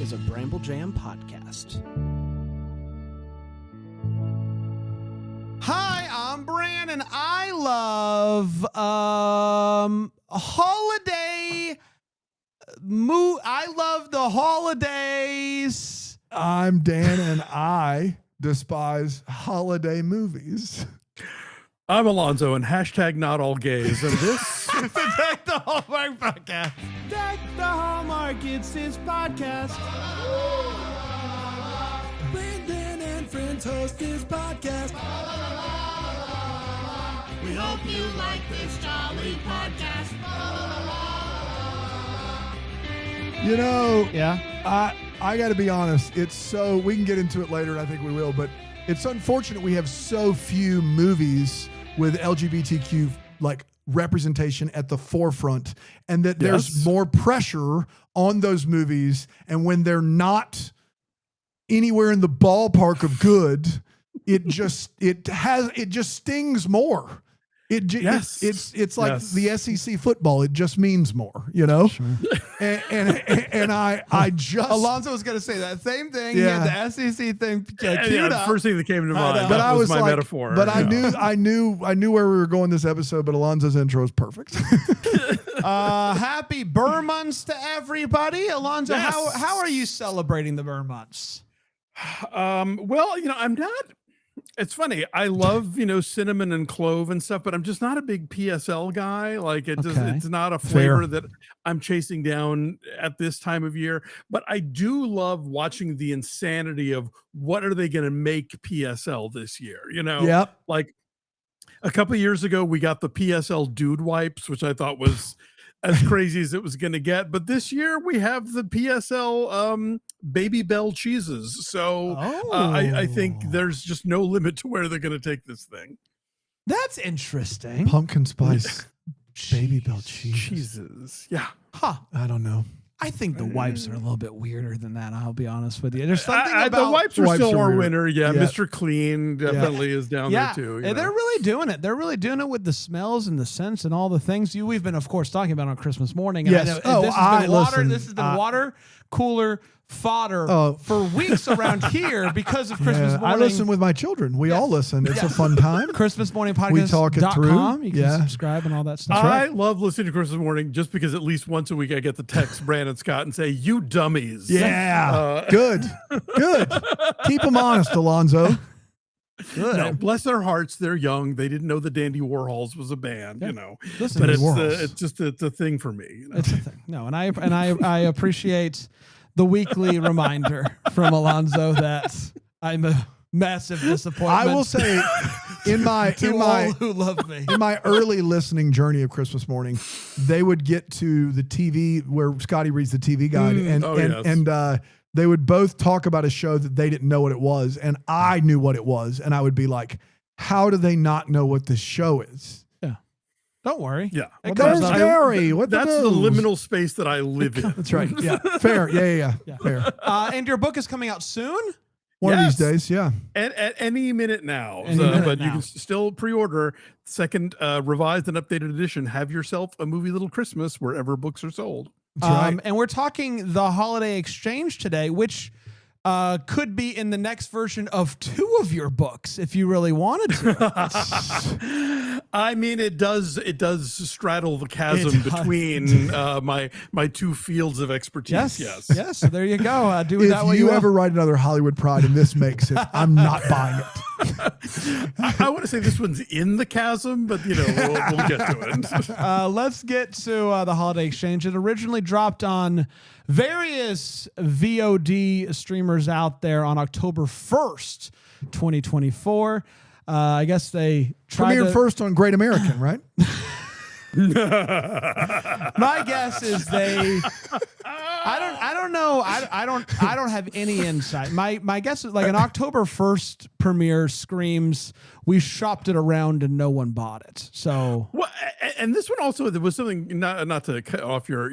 is a Bramble Jam podcast. Hi, I'm Bran, and I love holiday. I love the holidays. I'm Dan, and I despise holiday movies. I'm Alonso, and hashtag not all gays. And this is the Hallmark podcast. Deck the Hallmark, it's his podcast. Brandon and friends host his podcast. We hope you like this jolly podcast. You know, Yeah. I got to be honest. It's so, we can get into it later, and I think we will, but it's unfortunate we have so few movies with LGBTQ like representation at the forefront, and that there's more pressure on those movies. And when they're not anywhere in the ballpark of good, it just stings more. It's like the SEC football. It just means more, you know. Sure. and I just Alonso was going to say that same thing. Yeah, he had the SEC thing. The first thing that came to mind. But I was my like, metaphor. But I knew where we were going this episode. But Alonso's intro is perfect. Happy Burr months to everybody. Alonso, Yes. how are you celebrating the Burr months? Well, I'm not. It's funny. I love, cinnamon and clove and stuff, but I'm just not a big PSL guy. Like it's not a flavor that I'm chasing down at this time of year. But I do love watching the insanity of what are they going to make PSL this year? Yep. Like a couple of years ago, we got the PSL dude wipes, which I thought was as crazy as it was going to get. But this year we have the PSL Baby Bell cheeses. So I think there's just no limit to where they're going to take this thing. That's interesting. Pumpkin spice Baby Bell cheeses. Yeah. Huh. I don't know. I think the wipes are a little bit weirder than that. I'll be honest with you. There's something about the wipes are still our weird. winner. Yeah, Mr. Clean definitely is down there too. They're really doing it. They're really doing it with the smells and the scents and all the things we've been, of course, talking about on Christmas morning. And Yes. this has been water cooler fodder for weeks around here because of Christmas morning. I listen with my children. We all listen. It's a fun time. Christmas morning podcast. We talk it through. You can subscribe and all that stuff. I love listening to Christmas morning just because at least once a week I get to text Brandon Scott and say, "You dummies." Yeah. Good. Keep them honest, Alonso. Good. No, bless their hearts. They're young. They didn't know the Dandy Warhols was a band, Listen, but it's a thing for me. It's a thing. No, and I appreciate the weekly reminder from Alonso that I'm a massive disappointment. I will say, in my all who love me, in my early listening journey of Christmas morning, they would get to the TV where Scotty reads the TV guide, and they would both talk about a show that they didn't know what it was, and I knew what it was, and I would be like, "How do they not know what this show is?" Don't worry. Yeah. Well, there's Gary. That's the liminal space that I live in. That's right. Yeah. Fair. Yeah. Fair. And your book is coming out soon? One of these days. Yeah. At any minute now. You can still pre-order second revised and updated edition. Have yourself a movie Little Christmas wherever books are sold. That's right. And we're talking the Holiday Exchange today, which could be in the next version of 2 of your books if you really wanted to. I mean, it does straddle the chasm between my 2 fields of expertise. Yes. So there you go. Do with that what if you ever write another Hollywood Pride and this makes it, I'm not buying it. I want to say this one's in the chasm, but we'll get to it. Let's get to the Holiday Exchange. It originally dropped on various VOD streamers out there on October 1st, 2024. I guess they premiered first on Great American, right? My guess is they. I don't know. I don't have any insight. My guess is like an October 1st premiere screams we shopped it around and no one bought it. So well, and this one also there was something not to cut off your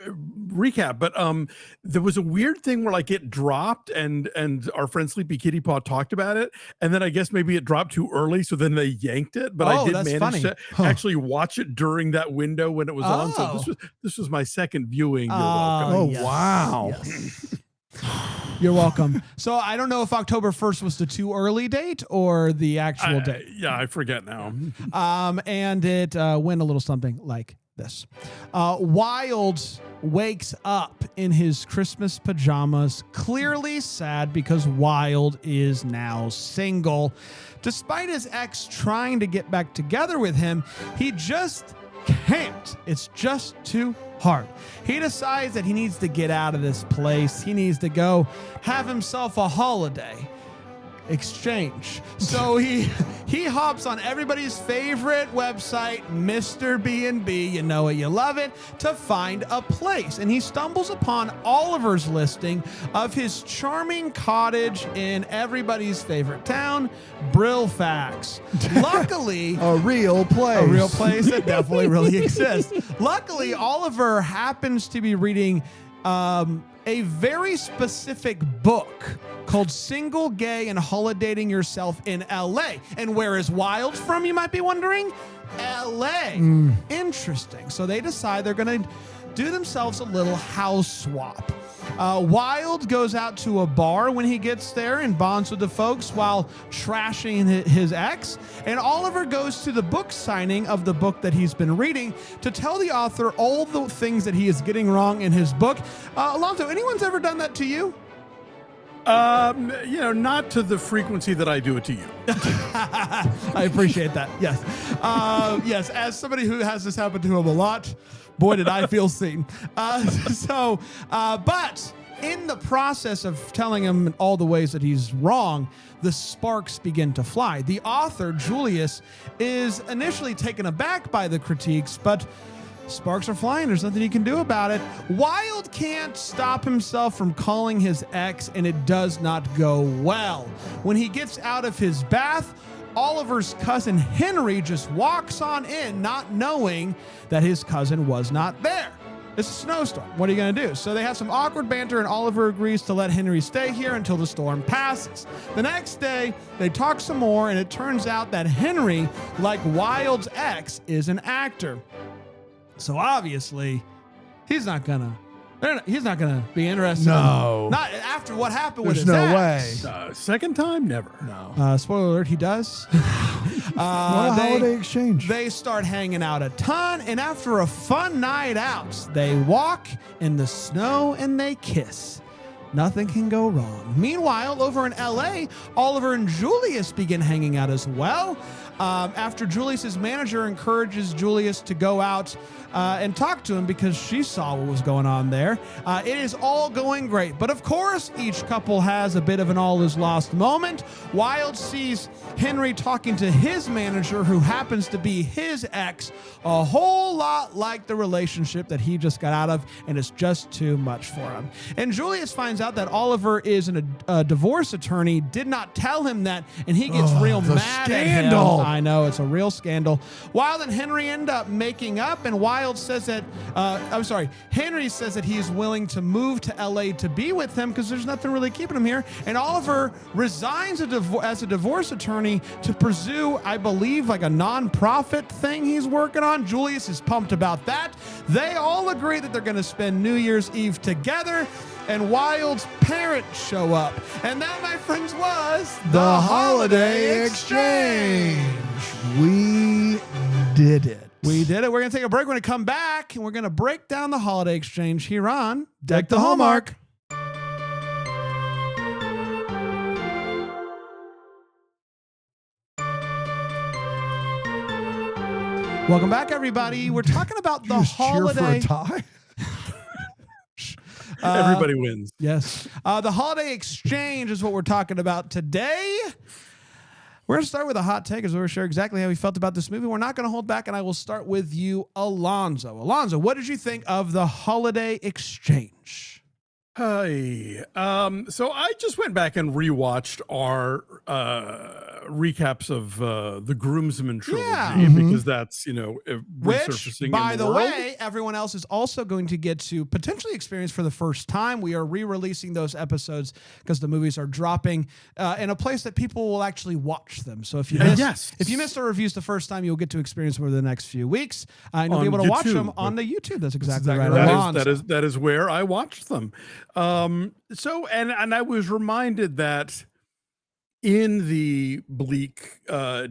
recap, but there was a weird thing where like it dropped and our friend Sleepy Kitty Paw talked about it, and then I guess maybe it dropped too early, so then they yanked it. But I did manage to actually watch it during that window when it was on. So this was my second viewing. You're welcome. Oh, yes. Wow. Yes. You're welcome. So I don't know if October 1st was the too early date or the actual date. Yeah, I forget now. And it went a little something like this. Wilde wakes up in his Christmas pajamas, clearly sad because Wilde is now single. Despite his ex trying to get back together with him, he just can't. It's just too hard. He decides that he needs to get out of this place. He needs to go have himself a holiday exchange. So he hops on everybody's favorite website, Mister B&B, you know it, you love it, to find a place. And he stumbles upon Oliver's listing of his charming cottage in everybody's favorite town, Brilfax. Luckily, a real place that definitely really exists. Luckily, Oliver happens to be reading a very specific book called Single, Gay, and Holidating Yourself in LA. And where is Wilde from, you might be wondering? LA. Interesting. So they decide they're going to do themselves a little house swap. Wilde goes out to a bar when he gets there and bonds with the folks while trashing his ex. And Oliver goes to the book signing of the book that he's been reading to tell the author all the things that he is getting wrong in his book. Alonso, anyone's ever done that to you? Not to the frequency that I do it to you. I appreciate that. Yes. Yes. As somebody who has this happen to him a lot, boy, did I feel seen. But in the process of telling him all the ways that he's wrong, the sparks begin to fly. The author, Julius, is initially taken aback by the critiques, but sparks are flying. There's nothing he can do about it. Wilde can't stop himself from calling his ex, and it does not go well. When he gets out of his bath, Oliver's cousin Henry just walks on in, not knowing that his cousin was not there. It's a snowstorm. What are you going to do? So they have some awkward banter, and Oliver agrees to let Henry stay here until the storm passes. The next day, they talk some more, and it turns out that Henry, like Wilde's ex, is an actor. So obviously, he's not gonna be interested. No. Not after what happened with There's his no ex. way. Second time, never. No. Spoiler alert, he does. What a holiday exchange. They start hanging out a ton, and after a fun night out, they walk in the snow and they kiss. Nothing can go wrong. Meanwhile, over in LA, Oliver and Julius begin hanging out as well. After Julius's manager encourages Julius to go out and talk to him because she saw what was going on there. It is all going great. But of course, each couple has a bit of an all is lost moment. Wilde sees Henry talking to his manager, who happens to be his ex, a whole lot like the relationship that he just got out of, and it's just too much for him. And Julius finds out that Oliver is a divorce attorney, did not tell him that, and he gets real mad at him. I know, it's a real scandal. Wilde and Henry end up making up, and Wilde says that, Henry says that he's willing to move to LA to be with him because there's nothing really keeping him here. And Oliver resigns as a divorce attorney to pursue, I believe, like a nonprofit thing he's working on. Julius is pumped about that. They all agree that they're going to spend New Year's Eve together, and Wilde's parents show up. And that, my friends, was the Holiday Exchange. We did it. We did it. We're going to take a break. We're going to come back, and we're going to break down the Holiday Exchange here on Deck the Hallmark. Welcome back, everybody. We're talking about the holiday. Cheer for a tie? Everybody wins. Yes. The Holiday Exchange is what we're talking about today. We're going to start with a hot take as we're sure exactly how we felt about this movie. We're not going to hold back, and I will start with you, Alonso. Alonso, what did you think of the Holiday Exchange? Hi. So I just went back and rewatched our recaps of the Groomsmen trilogy because that's, Which, resurfacing by in the world. way, everyone else is also going to get to potentially experience for the first time. We are re-releasing those episodes because the movies are dropping in a place that people will actually watch them. So if you missed our reviews the first time, you'll get to experience them over the next few weeks, and you'll be able to watch them on the YouTube. That's exactly right. That is where I watched them. So I was reminded that in the bleak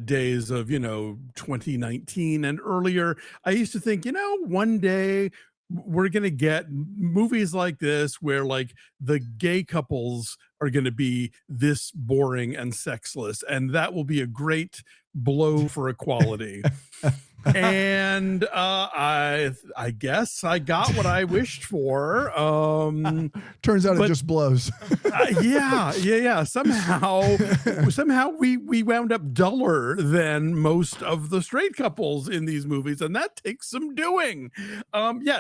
days of 2019 and earlier, I used to think one day we're gonna get movies like this where like the gay couples are gonna be this boring and sexless, and that will be a great blow for equality. And I guess I got what I wished for. Turns out it just blows. Yeah. Somehow we wound up duller than most of the straight couples in these movies, and that takes some doing.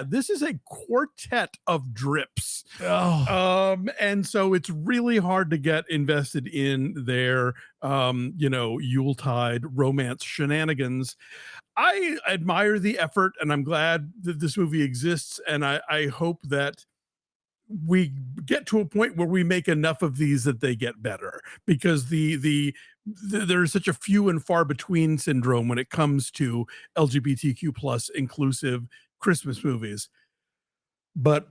This is a quartet of drips. And so it's really hard to get invested in their Yuletide romance shenanigans. I admire the effort, and I'm glad that this movie exists, and I hope that we get to a point where we make enough of these that they get better, because there's such a few and far between syndrome when it comes to LGBTQ plus inclusive Christmas movies. But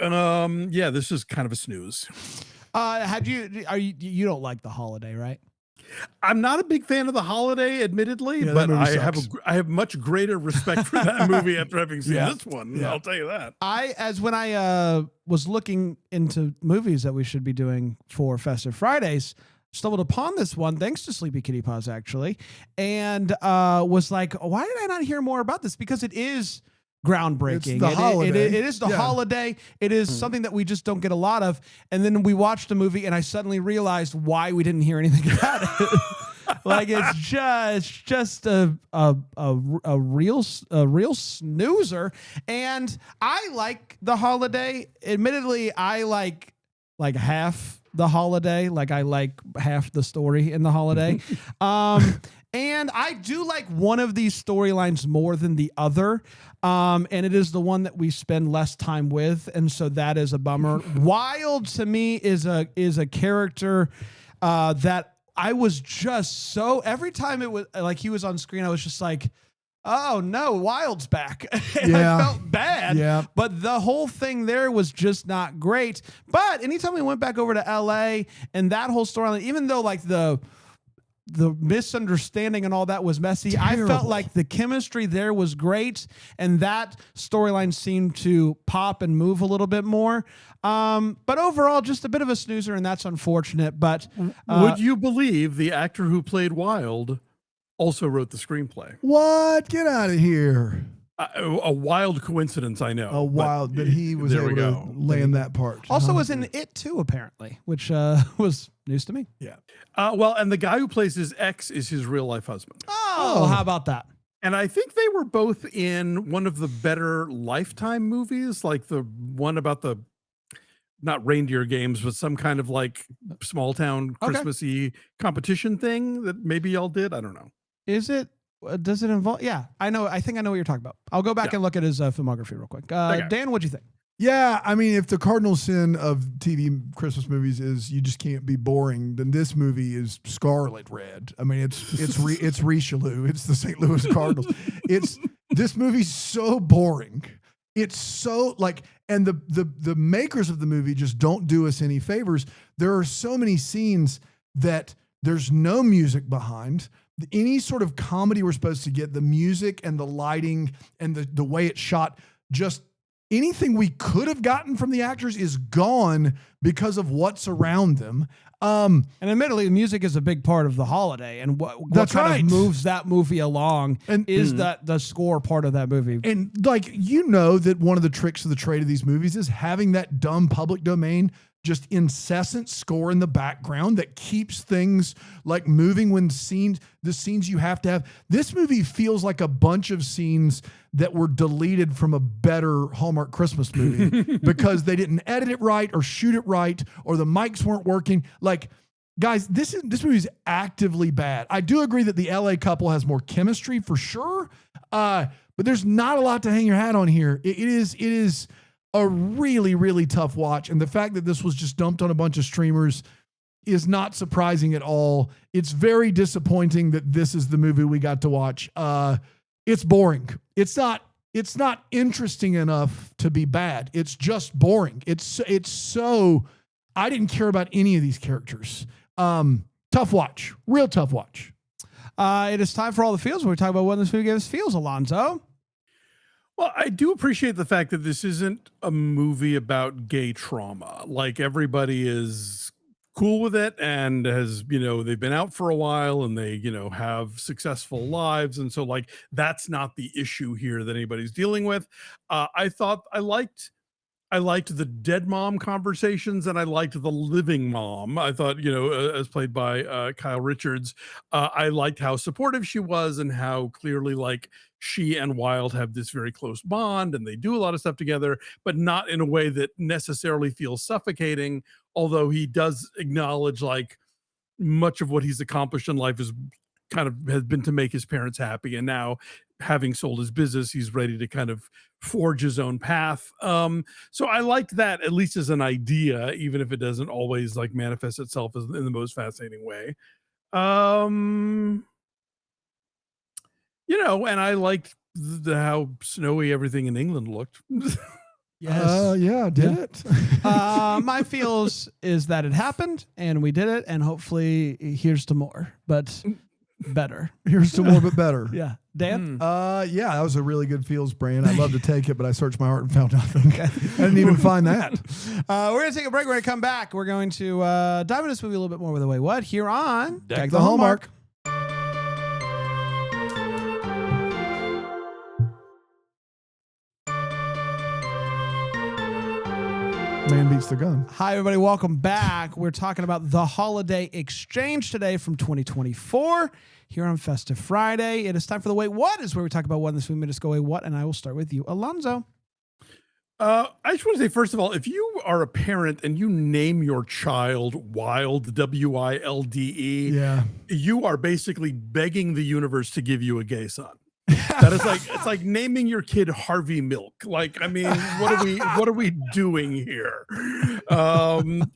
this is kind of a snooze. You don't like The Holiday, right? I'm not a big fan of The Holiday, admittedly, but I have much greater respect for that movie after having seen this one. I'll tell you that. When I was looking into movies that we should be doing for Festive Fridays, stumbled upon this one thanks to Sleepy Kitty Paws, actually, and was like, why did I not hear more about this? Because it is groundbreaking. It is the holiday. It is something that we just don't get a lot of. And then we watched the movie, and I suddenly realized why we didn't hear anything about it. Like it's just a real snoozer. And I like The Holiday. Admittedly, I like half The Holiday. Like I like half the story in The Holiday. And I do like one of these storylines more than the other. And it is the one that we spend less time with. And so that is a bummer. Wilde to me is a character that I was just so, every time it was like he was on screen, I was just like, oh no, Wilde's back. And I felt bad. Yeah. But the whole thing there was just not great. But anytime we went back over to LA and that whole storyline, even though like the misunderstanding and all that was messy, terrible. I felt like the chemistry there was great, and that storyline seemed to pop and move a little bit more. But overall, just a bit of a snoozer, and that's unfortunate. But would you believe the actor who played Wilde also wrote the screenplay? What? Get out of here. A wild coincidence, I know. But he was able to land that part. Also was in It too, apparently, which was news to me. Yeah. And the guy who plays his ex is his real life husband. Oh, how about that? And I think they were both in one of the better Lifetime movies, like the one about the, not reindeer games, but some kind of like small town Christmassy competition thing that maybe y'all did. I don't know. Is it? Does it involve? Yeah, I know. I think I know what you're talking about. I'll go back and look at his filmography real quick. Dan, what'd you think? Yeah, I mean, if the cardinal sin of TV Christmas movies is you just can't be boring, then this movie is scarlet red. I mean, it's Richelieu. It's the St. Louis Cardinals. This movie's so boring. It's so like, and the makers of the movie just don't do us any favors. There are so many scenes that there's no music behind. Any sort of comedy we're supposed to get, the music and the lighting and the way it's shot, just anything we could have gotten from the actors is gone because of what's around them. And admittedly, music is a big part of The Holiday, and what kind of moves that movie along is that the score part of that movie. And like, that one of the tricks of the trade of these movies is having that dumb public domain, just incessant score in the background that keeps things like moving when the scenes you have to have. This movie feels like a bunch of scenes that were deleted from a better Hallmark Christmas movie because they didn't edit it right or shoot it right or the mics weren't working. Like, guys, this movie is actively bad. I do agree that the LA couple has more chemistry for sure, but there's not a lot to hang your hat on here. It is a really, really tough watch, and the fact that this was just dumped on a bunch of streamers is not surprising at all. It's very disappointing that this is the movie we got to watch. It's boring. It's not interesting enough to be bad. It's just boring. It's so, I didn't care about any of these characters. Tough watch, real tough watch. It is time for all the feels where we talk about what this movie gave us feels, Alonso. Well, I do appreciate the fact that this isn't a movie about gay trauma. Like, everybody is cool with it and has, they've been out for a while and they, have successful lives. And so, like, that's not the issue here that anybody's dealing with. I liked the dead mom conversations and I liked the living mom. I thought, as played by Kyle Richards, I liked how supportive she was and how clearly, like, she and Wilde have this very close bond and they do a lot of stuff together, but not in a way that necessarily feels suffocating. Although he does acknowledge, like, much of what he's accomplished in life has been to make his parents happy. And now, having sold his business, he's ready to kind of forge his own path. So I liked that, at least as an idea, even if it doesn't always, like, manifest itself in the most fascinating way. And I liked how snowy everything in England looked. Yes. Yeah, did it? My feels is that it happened and we did it, and hopefully here's to more, but better. Here's to more, but better. Yeah. Dan? Yeah, that was a really good feels brand. I'd love to take it, but I searched my heart and found nothing. I didn't even find that. We're going to take a break. We're going to come back. We're going to dive into this movie a little bit more with the way what here on Deck the Hallmark. Man beats the gun. Hi, everybody. Welcome back. We're talking about The Holiday Exchange today from 2024 here on Festive Friday. It is time for the Wait What is where we talk about what in this movie made us go, wait, what? And I will start with you, Alonso. I just want to say, first of all, if you are a parent and you name your child Wilde, W-I-L-D-E, you are basically begging the universe to give you a gay son. That is like, it's like naming your kid Harvey Milk. Like, I mean, what are we doing here? And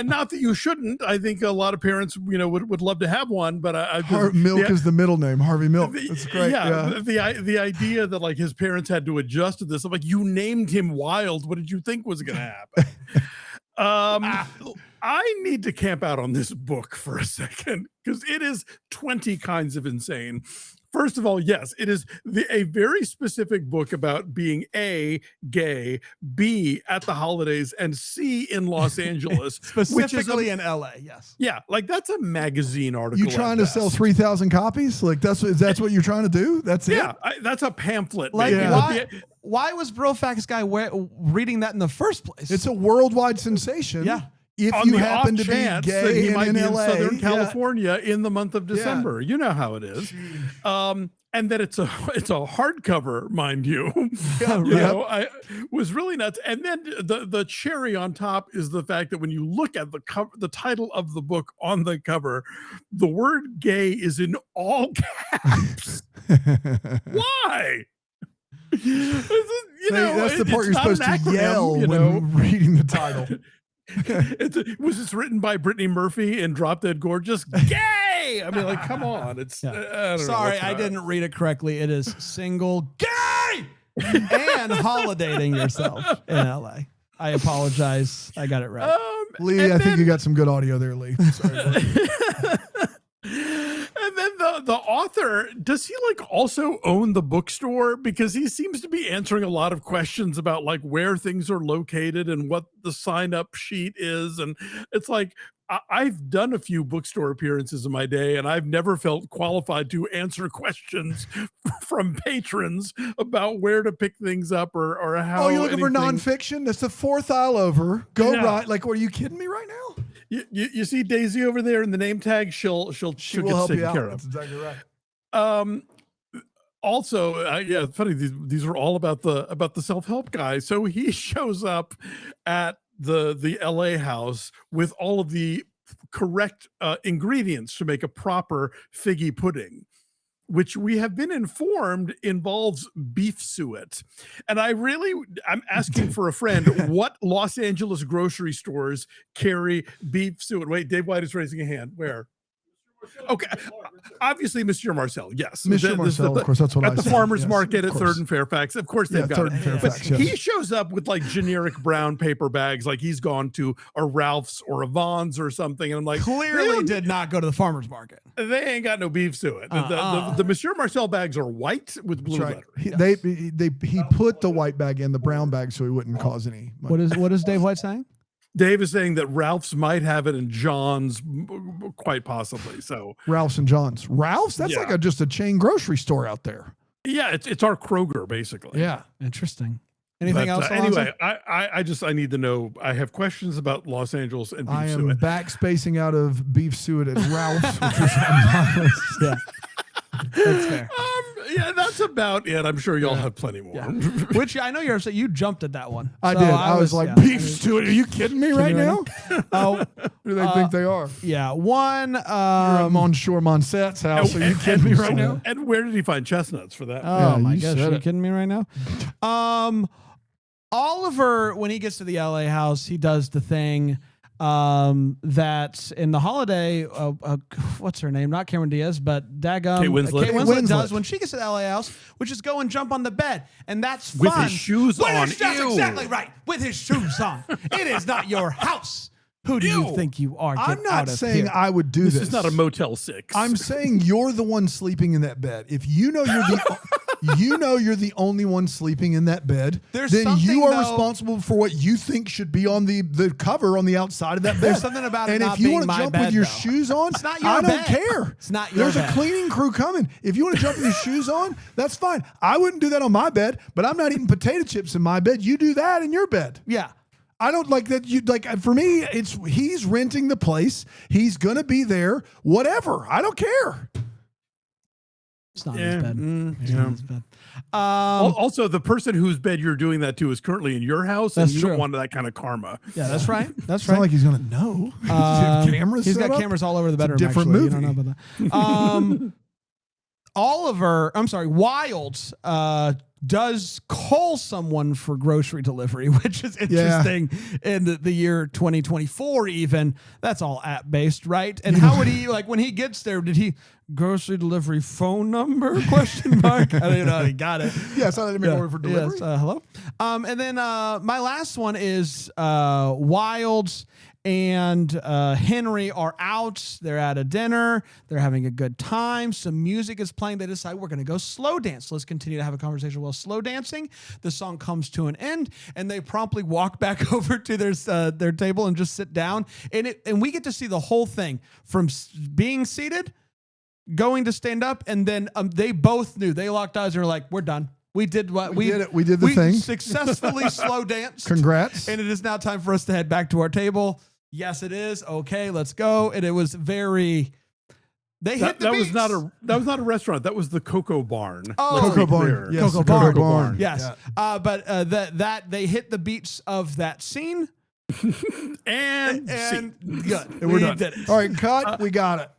not that you shouldn't. I think a lot of parents, would love to have one, but Milk is the middle name, Harvey Milk. That's great. Yeah. The idea that, like, his parents had to adjust to this. I'm like, you named him Wilde. What did you think was going to happen? I need to camp out on this book for a second because it is 20 kinds of insane. First of all, yes, it is a very specific book about being A, gay, B, at the holidays, and C, in Los Angeles. Specifically in LA, yes. Yeah, like, that's a magazine article. You trying to sell 3,000 copies? Like, that's what you're trying to do? That's it? Yeah, that's a pamphlet. Like, why was Brilfax guy reading that in the first place? It's a worldwide sensation. Yeah. If you happen to be gay he might in be LA, in Southern California in the month of December. You know how it is. And that it's a hardcover, mind you. I was really nuts. And then the cherry on top is the fact that when you look at the cover, the title of the book on the cover, the word gay is in all caps. Why? That's the part you're supposed to yell when reading the title. Was this written by Brittany Murphy and Drop Dead Gorgeous? Gay! I mean, like, come on. It's sorry, I didn't read it correctly. It is single gay and holidating yourself in LA. I apologize. I got it right. Lee, I think you got some good audio there, Lee. Sorry. And then the author, does he, like, also own the bookstore? Because he seems to be answering a lot of questions about, like, where things are located and what the sign up sheet is. And it's like, I've done a few bookstore appearances in my day, and I've never felt qualified to answer questions from patrons about where to pick things up or how. Oh, you're looking for nonfiction? That's the fourth aisle over. Go right. Like, are you kidding me right now? You see Daisy over there in the name tag? She'll will help you out. care of. That's exactly right. Also, yeah, it's funny. These are all about the self-help guy. So he shows up at the LA house with all of the correct ingredients to make a proper figgy pudding, which we have been informed involves beef suet. And I'm asking for a friend, what Los Angeles grocery stores carry beef suet? Wait, Dave White is raising a hand. Where? Okay, obviously, Monsieur Marcel. Yes, Monsieur Marcel. Of course, that's what at I the said. farmers Yes, market of at course. 3rd and Fairfax. Of course, they've got 3rd it. and Fairfax, But yes. he shows up with like generic brown paper bags, like he's gone to a Ralph's or a Vaughn's or something. And I'm like, Clearly did not go to the farmer's market. they ain't got no beef suet. The Monsieur Marcel bags are white with blue That's right. lettering. He put the white bag in the brown bag so he wouldn't cause any. What is Dave White saying? Dave is saying that Ralph's might have it and John's quite possibly. So Ralph's and John's. Ralph's? That's Yeah. like just a chain grocery store out there. yeah, it's our Kroger basically. Yeah. Interesting. Anything But, else? Alonso? anyway, I need to know. I have questions about Los Angeles and beef I am suet. backspacing out of beef suet at Ralph's, which is obnoxious. Yeah, that's fair. Yeah, that's about it. I'm sure y'all have plenty more. Yeah. Which I know you're upset. You jumped at that one. I So did. I was like, yeah. beef suet? Are you kidding me right now? Oh, Who do they think they are? yeah. One. You're at Monsieur Monset's house. Are you kidding me right now? And where did he find chestnuts for that? Oh Yeah, my you gosh, said are you it. kidding me right now? Oliver, when he gets to the LA house, he does the thing that in the holiday, what's her name? Not Cameron Diaz, but Daggum. Kate Winslet. Kate Winslet does Winslet. when she gets to the LA house, which is go and jump on the bed. And that's With fun. his shoes on. That's Ew. exactly right. With his shoes on. It is not your house. Who do you Ew. think you are? I'm Get not out of saying here. I would do This this. is not a Motel 6. I'm saying you're the one sleeping in that bed. If you know you're the only one sleeping in that bed, There's then something, you are though- responsible for what you think should be on the cover on the outside of that bed. There's something about it and not if you being want to my jump bed, with your though. shoes on, It's not your I don't bed. care. It's not your There's bed. a cleaning crew coming. If you want to jump with your shoes on, that's fine. I wouldn't do that on my bed, but I'm not eating potato chips in my bed. You do that in your bed. Yeah. I don't like that. You like for me, he's renting the place. He's gonna be there. Whatever. I don't care. It's not Yeah, his bed. It's yeah. not his bed. Also, the person whose bed you're doing that to is currently in your house, and That's you true. don't want that kind of karma. Yeah, that's right. That's It's right. not like he's gonna know. Does he have cameras. He's set got up? cameras all over the It's a bedroom. different actually. movie. You don't know about that. Wilde does call someone for grocery delivery, which is interesting in the year 2024 even. That's all app-based, right? And how would he, like, when he gets there, did he grocery delivery phone number? Question mark. I don't know how he got it. Yes, I didn't make order for delivery. Yes, hello. And then my last one is Wilde and Henry are out. They're at a dinner. They're having a good time. Some music is playing. They decide we're going to go slow dance. Let's continue to have a conversation while slow dancing. The song comes to an end, and they promptly walk back over to their table and just sit down. And we get to see the whole thing from being seated, going to stand up, and then they both knew. They locked eyes and were like, "We're done. We did what we did it. We did the thing. Successfully slow danced. Congrats. And it is now time for us to head back to our table. Yes, it is. Okay, let's go. And it was very. They hit the That was beats. that was not a restaurant. That was the Cocoa Barn. Oh. Let's be Cocoa Barn. clear. Yes, Cocoa the Barn. Barn. Yes, Yeah. but that they hit the beats of that scene And good. And we're We done. did it. All right, cut. We got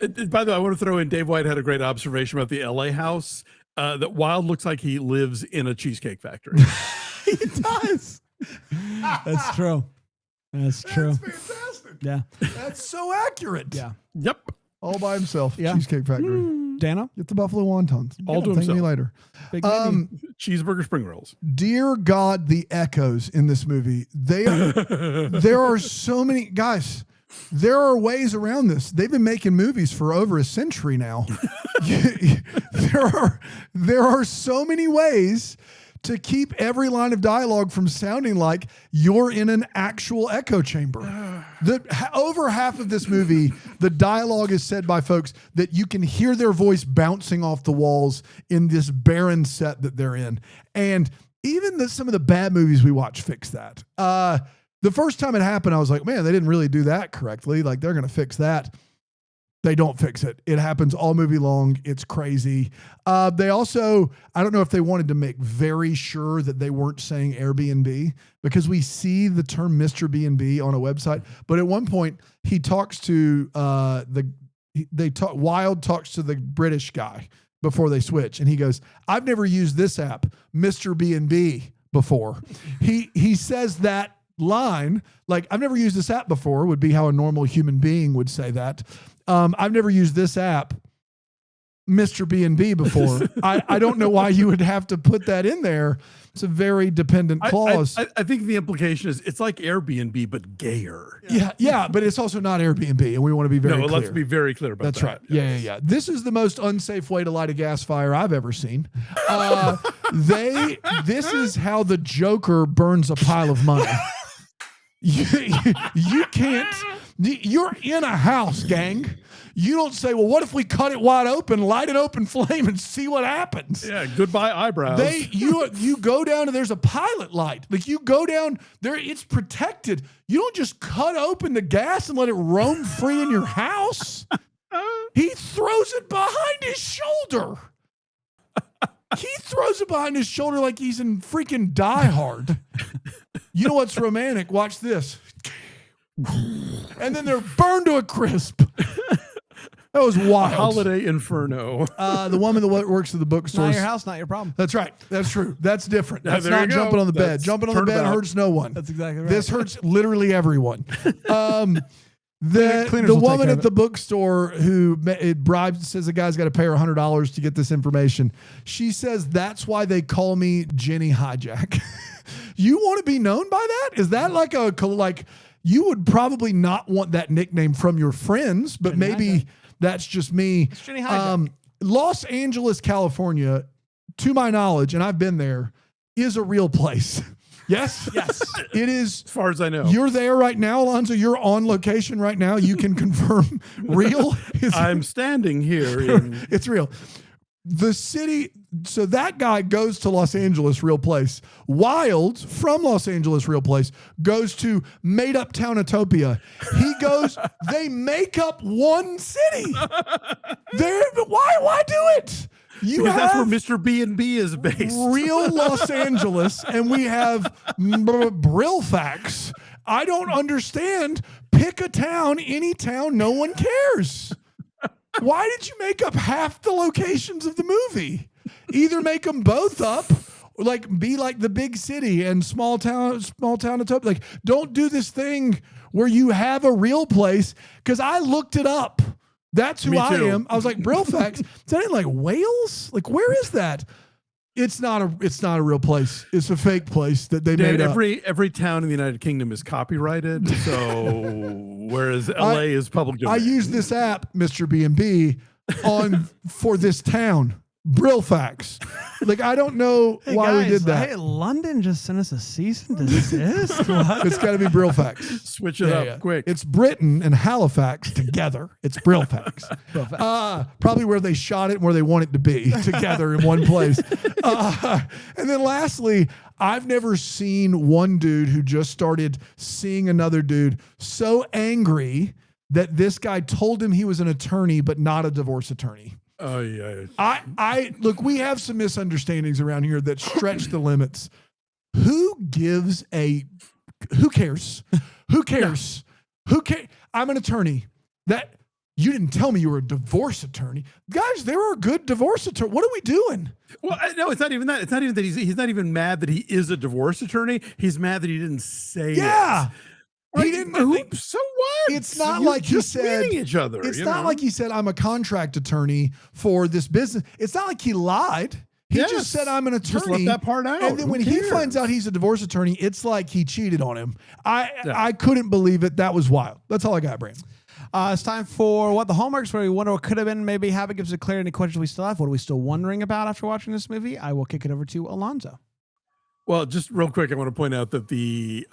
it. By the way, I want to throw in Dave White had a great observation about the LA house. That Wilde looks like he lives in a cheesecake factory. He does. That's true. That's true. That's fantastic. Yeah. That's so accurate. Yeah. Yep. All by himself. Yeah. Cheesecake Factory. Dana, Get the buffalo wontons. All to Thank me himself. later. big baby. Cheeseburger spring rolls. Dear God, the echoes in this movie. There are so many guys. There are ways around this. They've been making movies for over a century now. There are so many ways to keep every line of dialogue from sounding like you're in an actual echo chamber. Over half of this movie, the dialogue is said by folks that you can hear their voice bouncing off the walls in this barren set that they're in. And even some of the bad movies we watch fix that. The first time it happened, I was like, man, they didn't really do that correctly. Like, they're going to fix that. They don't fix it. It happens all movie long. It's crazy. They also, I don't know if they wanted to make very sure that they weren't saying Airbnb, because we see the term Mister B&B on a website. But at one point, he talks to Wilde talks to the British guy before they switch, and he goes, "I've never used this app, Mister B&B, before." He says that line like, "I've never used this app before," would be how a normal human being would say that. "I've never used this app, Mr. B&B, before." I don't know why you would have to put that in there. It's a very dependent clause. I think the implication is it's like Airbnb, but gayer. Yeah, but it's also not Airbnb, and we want to be very clear. Let's be very clear about that. That's right. Yeah. This is the most unsafe way to light a gas fire I've ever seen. This is how the Joker burns a pile of money. You can't. You're in a house, gang. You don't say, "Well, what if we cut it wide open, light an open flame, and see what happens?" Yeah, goodbye eyebrows. You go down and there's a pilot light. Like, you go down there, it's protected. You don't just cut open the gas and let it roam free in your house. He throws it behind his shoulder. He throws it behind his shoulder like he's in freaking Die Hard. You know what's romantic? Watch this. And then they're burned to a crisp. That was wild. Holiday inferno. The woman that works at the bookstore. Not your house, not your problem. That's right. That's true. That's different. Yeah, That's there not you go. jumping on the bed. That's Jumping on the bed turnabout. hurts no one. That's exactly right. This hurts literally everyone. Cleaners The will take woman care at of the it. bookstore who bribes, says the guy's got to pay her $100 to get this information. She says, "That's why they call me Jenny Hijack." You want to be known by that? Is that like you would probably not want that nickname from your friends, but Jenny maybe Hijack. that's just me. It's Jenny Hijack. Los Angeles, California, to my knowledge, and I've been there, is a real place. Yes? Yes. It is. As far as I know. You're there right now, Alonso. You're on location right now. You can confirm real. I'm standing here in It's real. The city. So that guy goes to Los Angeles, real place. Wilde from Los Angeles, real place, goes to made up Townotopia. He goes, they make up one city. Why do it? because that's where Mister B&B is based. Real Los Angeles, and we have Brilfax. I don't understand. Pick a town, any town, no one cares. Why did you make up half the locations of the movie? Either make them both up, or like be like the big city and small town Utopia. Like, don't do this thing where you have a real place. Because I looked it up. That's who Me I too. am. I was like, Brilfax. Is that in like Wales? Like, where is that? It's not a real place. It's a fake place that they made up. Every town in the United Kingdom is copyrighted, so whereas LA is public domain. I use this app, Mister B&B, for this town, Brilfax. Like, I don't know why we did that. Hey, London just sent us a cease and desist. What? It's got to be Brilfax. Switch it up quick. It's Britain and Halifax together. It's Brilfax. Probably where they shot it and where they want it to be together in one place. And then lastly, I've never seen one dude who just started seeing another dude so angry that this guy told him he was an attorney, but not a divorce attorney. Oh yeah. I look, we have some misunderstandings around here that stretch the limits. Who cares? Who cares? I'm an attorney. That you didn't tell me you were a divorce attorney. Guys, there are good divorce attorneys. What are we doing? Well, no, it's not even that. It's not even that he's not even mad that he is a divorce attorney. He's mad that he didn't say it. Yeah. Like, He didn't. so what? It's not You're like he just said meeting each other. It's you not know? like he said, I'm a contract attorney for this business. It's not like he lied. He Yes. just said, I'm an attorney. Just left that part out. And then Who when he cares? finds out he's a divorce attorney, it's like he cheated on him. I couldn't believe it. That was wild. That's all I got, Brandon. It's time for What the Hallmarks, where we wonder what could have been. Maybe Habit gives us clear any questions we still have. What are we still wondering about after watching this movie? I will kick it over to Alonso. Well, just real quick, I want to point out that the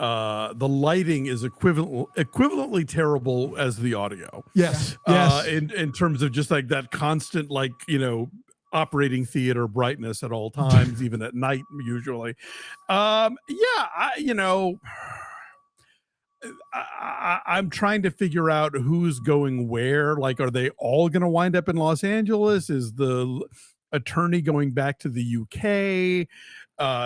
lighting is equivalently terrible as the audio. Yes. In terms of just like that constant, like, operating theater brightness at all times, even at night, usually. I'm trying to figure out who's going where. Like, are they all going to wind up in Los Angeles? Is the attorney going back to the UK?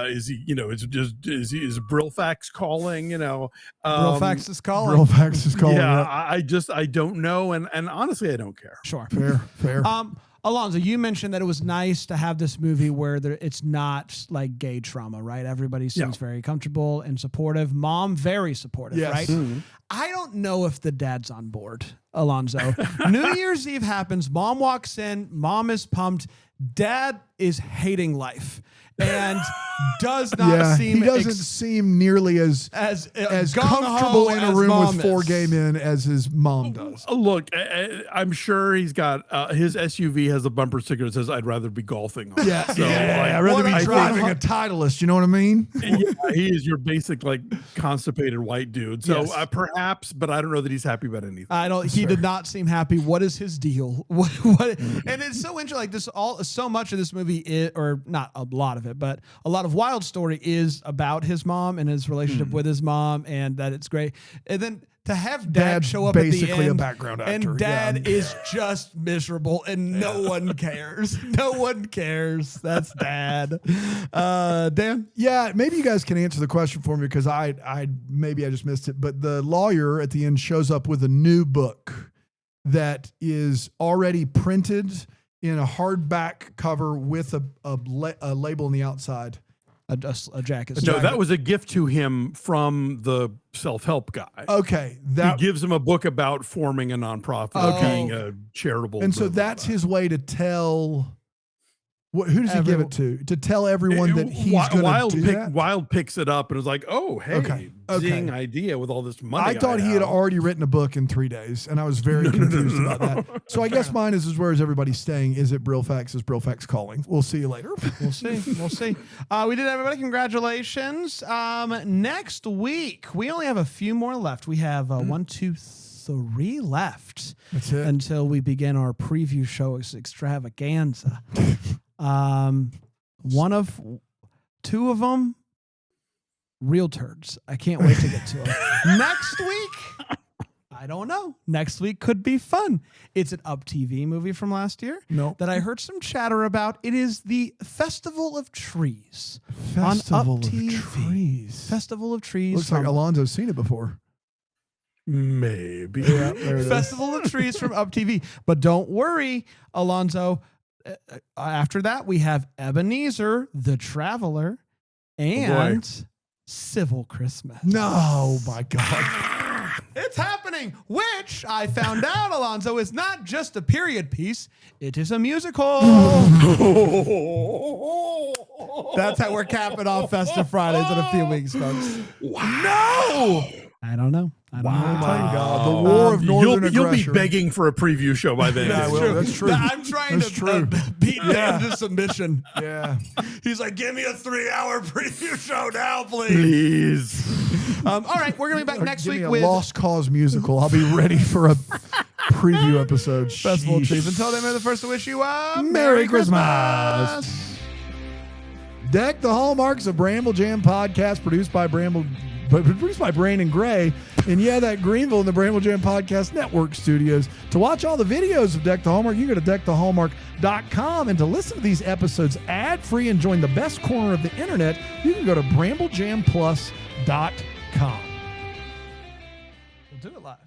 Is he, is Brilfax calling, Brilfax is calling. Brilfax is calling. Yeah, I don't know. And honestly, I don't care. Sure. Fair. Alonso, you mentioned that it was nice to have this movie where it's not like gay trauma, right? Everybody seems very comfortable and supportive. Mom, very supportive, right? Mm-hmm. I don't know if the dad's on board, Alonso. New Year's Eve happens. Mom walks in. Mom is pumped. Dad is hating life and does not seem. He doesn't seem nearly as comfortable in a room with 4 gay men as his mom does. Look, I'm sure he's got his SUV has a bumper sticker that says "I'd rather be golfing." On Yeah, it. So, I'd rather be driving a Titleist. You know what I mean? Yeah, he is your basic constipated white dude. So perhaps, but I don't know that he's happy about anything. I don't. He did not seem happy. What is his deal? What? And it's so interesting. Like this, so much of this movie, or not a lot of it, but a lot of Wilde's story is about his mom and his relationship with his mom, and that it's great. And then to have dad show up basically at the end, a background actor, and dad is just miserable, and no one cares. No one cares. That's dad. Dan? Yeah, maybe you guys can answer the question for me because I just missed it. But the lawyer at the end shows up with a new book that is already printed in a hardback cover with a label on the outside. A jacket. No, that was a gift to him from the self-help guy. Okay. He gives him a book about forming a nonprofit, being a charitable. And so that's his way to tell. Who does he give it to? To tell everyone that he's going to do that? Wilde picks it up and is like, oh, hey, zing idea with all this money. I thought he had already written a book in 3 days, and I was very confused about that. So I guess mine is where is everybody staying? Is it Brilfax? Is Brilfax calling? We'll see you later. We'll see. We did, everybody. Congratulations. Next week, we only have a few more left. We have 1, 2, 3 left. That's it. Until we begin our preview show extravaganza. 2 of them, real turds. I can't wait to get to them. Next week, I don't know. Next week could be fun. It's an Up TV movie from last year that I heard some chatter about. It is the Festival of Trees on Up TV. Festival of Trees. Looks like Alonso's seen it before. Maybe. Yeah, there it is. Festival of Trees from Up TV. But don't worry, Alonso. After that, we have Ebenezer, the Traveler, and Civil Christmas. No, my God. It's happening, which I found out, Alonso, is not just a period piece. It is a musical. That's how we're capping off Festive Fridays in a few weeks, folks. Wow. No! I don't know. Oh my God. The war of northern aggression. You'll be begging for a preview show by then. Yeah, well, that's true. I'm trying to beat Dan to submission. Yeah. He's like, give me a 3-hour preview show now, please. All right, we're going to be back next week with a Lost Cause musical. I'll be ready for a preview episode. Festival Trees. Until then, we're the first to wish you a Merry Christmas. Deck the Hallmarks, a Bramble Jam podcast produced by Brain and Gray, and that Greenville in the Bramble Jam Podcast Network studios. To watch all the videos of Deck the Hallmark, you go to deckthehallmark.com, and to listen to these episodes ad-free and join the best corner of the internet, you can go to bramblejamplus.com. We'll do it live.